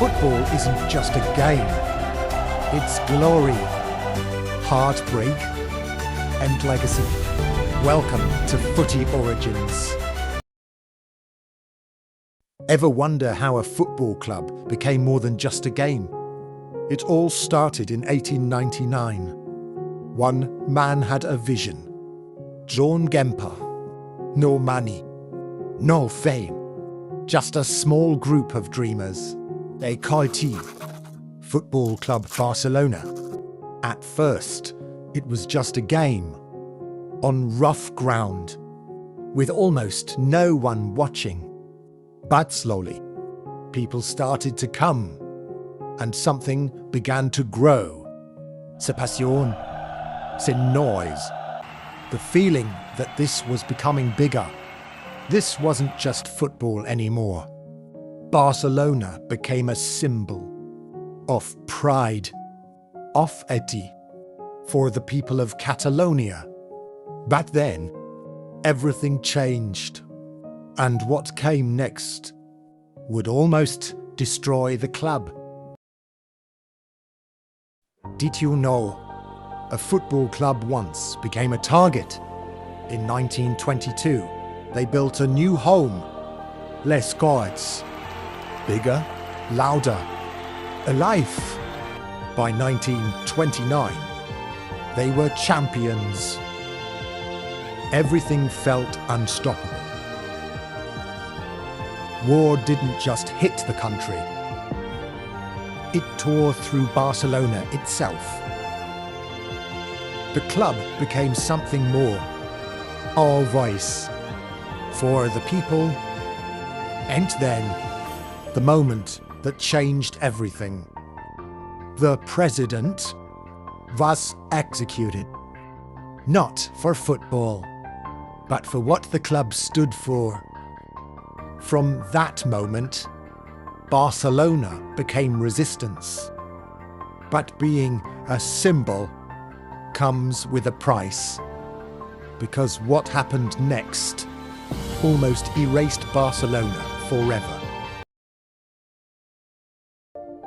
football isn't just a game. It's glory, heartbreak, and legacy. Welcome to Footy Origins. Ever wonder how a football club became more than just a game? It all started in 1899. One man had a vision. John Gemper. No money, no fame, just a small group of dreamers. They called it Football Club Barcelona. At first, it was just a game, on rough ground, with almost no one watching. But slowly, people started to come, and something began to grow. C'est passion, c'est noise. The feeling that this was becoming bigger. This wasn't just football anymore. Barcelona became a symbol of pride, of eti, for the people of Catalonia. But then, everything changed, and what came next would almost destroy the club. Did you know a football club once became a target? In 1922, they built a new home, Les Corts. Bigger, louder, alive. By 1929, they were champions. Everything felt unstoppable. War didn't just hit the country. It tore through Barcelona itself. The club became something more. Our voice for the people. And then, the moment that changed everything. The president was executed. Not for football, but for what the club stood for. From that moment, Barcelona became resistance. But being a symbol comes with a price. Because what happened next almost erased Barcelona forever.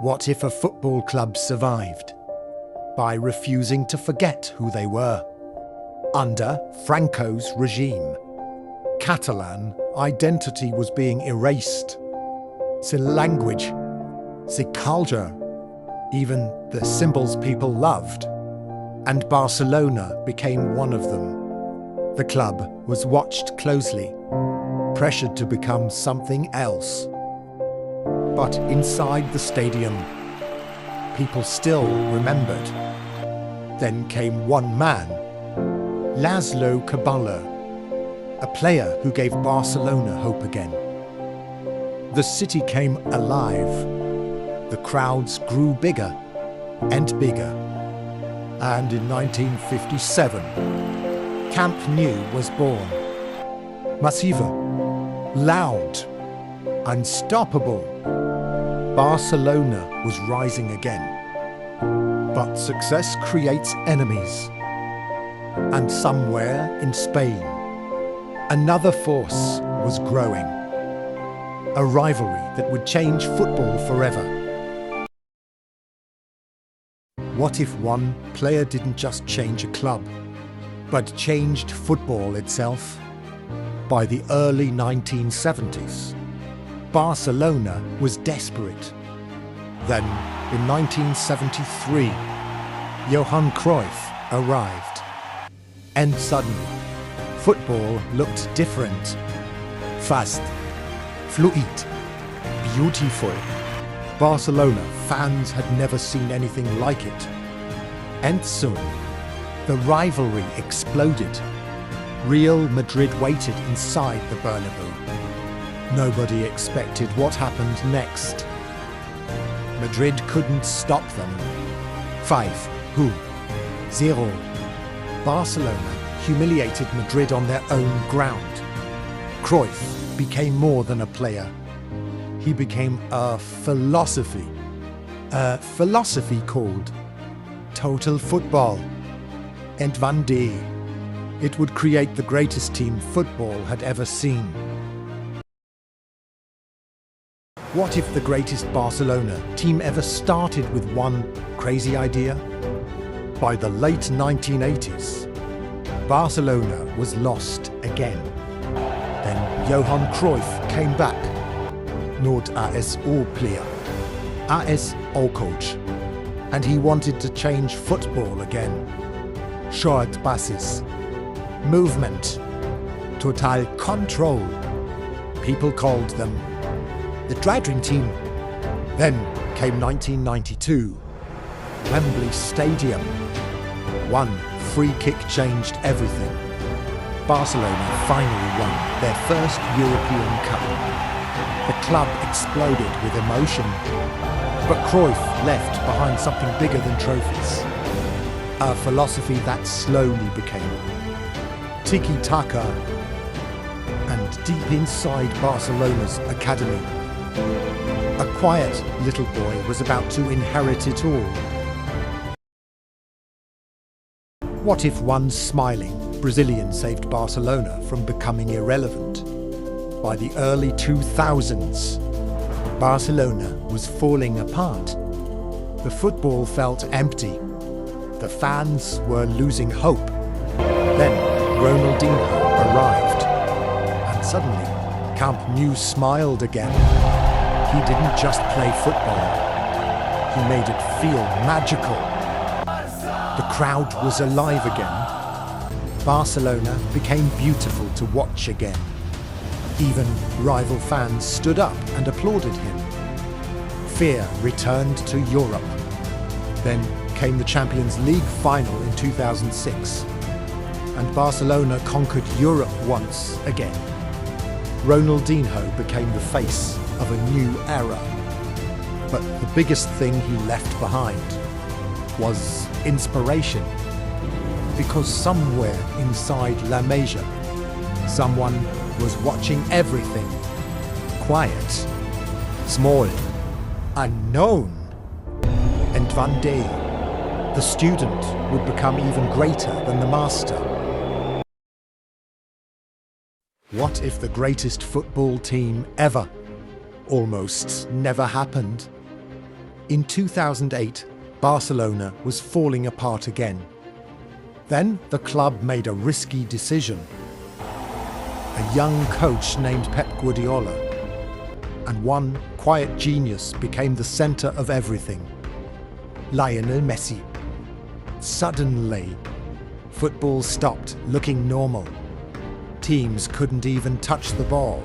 What if a football club survived? By refusing to forget who they were. Under Franco's regime, Catalan identity was being erased. The language, the culture, even the symbols people loved. And Barcelona became one of them. The club was watched closely, pressured to become something else. But inside the stadium, people still remembered. Then came one man, Laszlo Caballa, a player who gave Barcelona hope again. The city came alive. The crowds grew bigger and bigger. And in 1957, Camp Nou was born. Massive, loud, unstoppable. Barcelona was rising again. But success creates enemies. And somewhere in Spain, another force was growing. A rivalry that would change football forever. What if one player didn't just change a club, but changed football itself? By the early 1970s, Barcelona was desperate. Then, in 1973, Johan Cruyff arrived. And suddenly, football looked different. Fast, fluid, beautiful. Barcelona fans had never seen anything like it. And soon, the rivalry exploded. Real Madrid waited inside the Bernabeu. Nobody expected what happened next. Madrid couldn't stop them. 5-0. Barcelona humiliated Madrid on their own ground. Cruyff became more than a player. He became a philosophy. A philosophy called total football. And one day, it would create the greatest team football had ever seen. What if the greatest Barcelona team ever started with one crazy idea? By the late 1980s, Barcelona was lost again. Then Johan Cruyff came back. Not AS player, AS coach. And he wanted to change football again. Short passes, movement, total control. People called them the Dream Team. Then came 1992. Wembley Stadium. One free kick changed everything. Barcelona finally won their first European Cup. The club exploded with emotion. But Cruyff left behind something bigger than trophies. A philosophy that slowly became tiki-taka, and deep inside Barcelona's academy, a quiet little boy was about to inherit it all. What if one smiling Brazilian saved Barcelona from becoming irrelevant? By the early 2000s, Barcelona was falling apart. The football felt empty. The fans were losing hope. Then Ronaldinho arrived. And suddenly, Camp Nou smiled again. He didn't just play football. He made it feel magical. The crowd was alive again. Barcelona became beautiful to watch again. Even rival fans stood up and applauded him. Fear returned to Europe. Then came the Champions League final in 2006. And Barcelona conquered Europe once again. Ronaldinho became the face of a new era. But the biggest thing he left behind was inspiration. Because somewhere inside La Masia, someone was watching everything. Quiet, small, unknown. And one day, the student would become even greater than the master. What if the greatest football team ever almost never happened? In 2008, Barcelona was falling apart again. Then the club made a risky decision. A young coach named Pep Guardiola, and one quiet genius became the center of everything. Lionel Messi. Suddenly, football stopped looking normal. Teams couldn't even touch the ball.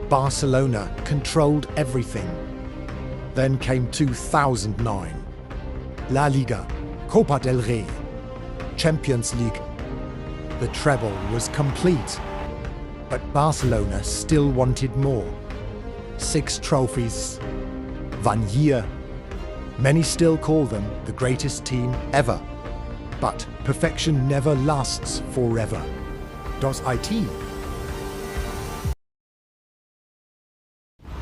Barcelona controlled everything. Then came 2009. La Liga, Copa del Rey, Champions League. The treble was complete. But Barcelona still wanted more. 6 trophies, 1 year. Many still call them the greatest team ever. But perfection never lasts forever. Does it?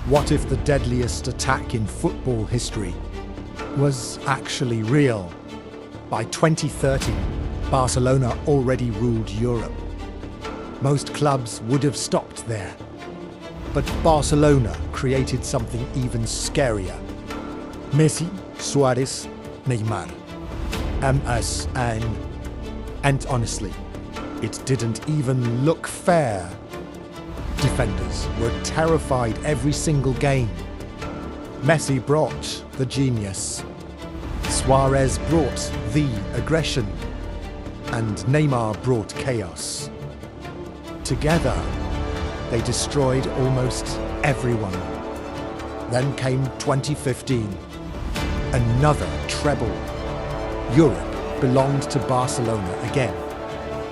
What if the deadliest attack in football history was actually real? By 2030, Barcelona already ruled Europe. Most clubs would have stopped there. But Barcelona created something even scarier. Messi, Suarez, Neymar, MSN. And honestly, it didn't even look fair. Defenders were terrified every single game. Messi brought the genius. Suarez brought the aggression. And Neymar brought chaos. Together, they destroyed almost everyone. Then came 2015. Another treble. Europe belonged to Barcelona again.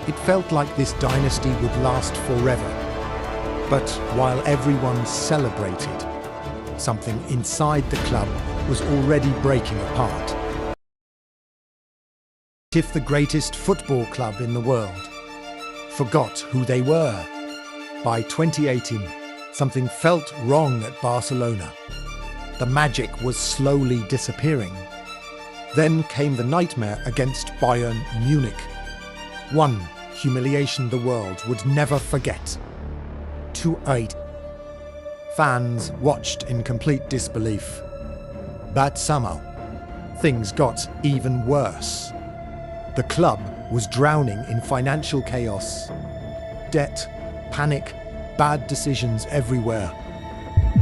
It felt like this dynasty would last forever. But while everyone celebrated, something inside the club was already breaking apart. If the greatest football club in the world forgot who they were. By 2018, something felt wrong at Barcelona. The magic was slowly disappearing. Then came the nightmare against Bayern Munich. One humiliation the world would never forget. 2-8. Fans watched in complete disbelief. But somehow, things got even worse. The club was drowning in financial chaos. Debt, panic, bad decisions everywhere.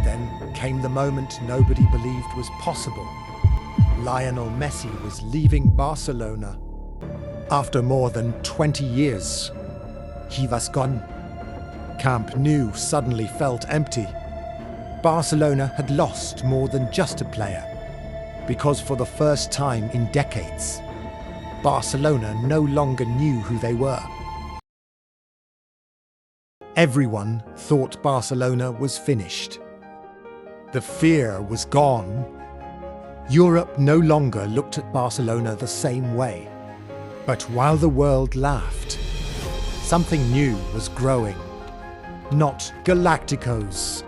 Then came the moment nobody believed was possible. Lionel Messi was leaving Barcelona. After more than 20 years, he was gone. Camp Nou suddenly felt empty. Barcelona had lost more than just a player, because for the first time in decades, Barcelona no longer knew who they were. Everyone thought Barcelona was finished. The fear was gone. Europe no longer looked at Barcelona the same way. But while the world laughed, something new was growing. Not Galacticos,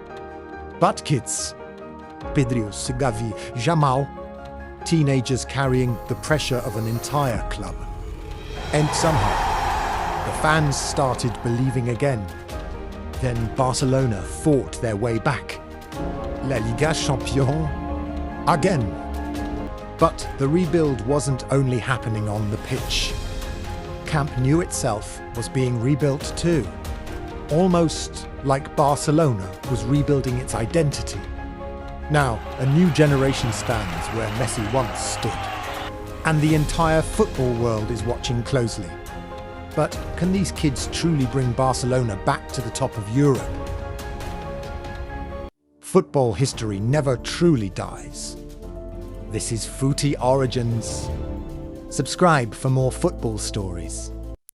but kids. Pedrios, Gavi, Jamal. Teenagers carrying the pressure of an entire club. And somehow, the fans started believing again. Then Barcelona fought their way back. La Liga Champion again. But the rebuild wasn't only happening on the pitch. Camp Nou itself was being rebuilt too. Almost like Barcelona was rebuilding its identity. Now, a new generation stands where Messi once stood. And the entire football world is watching closely. But can these kids truly bring Barcelona back to the top of Europe? Football history never truly dies. This is FOOTY Origins. Subscribe for more football stories.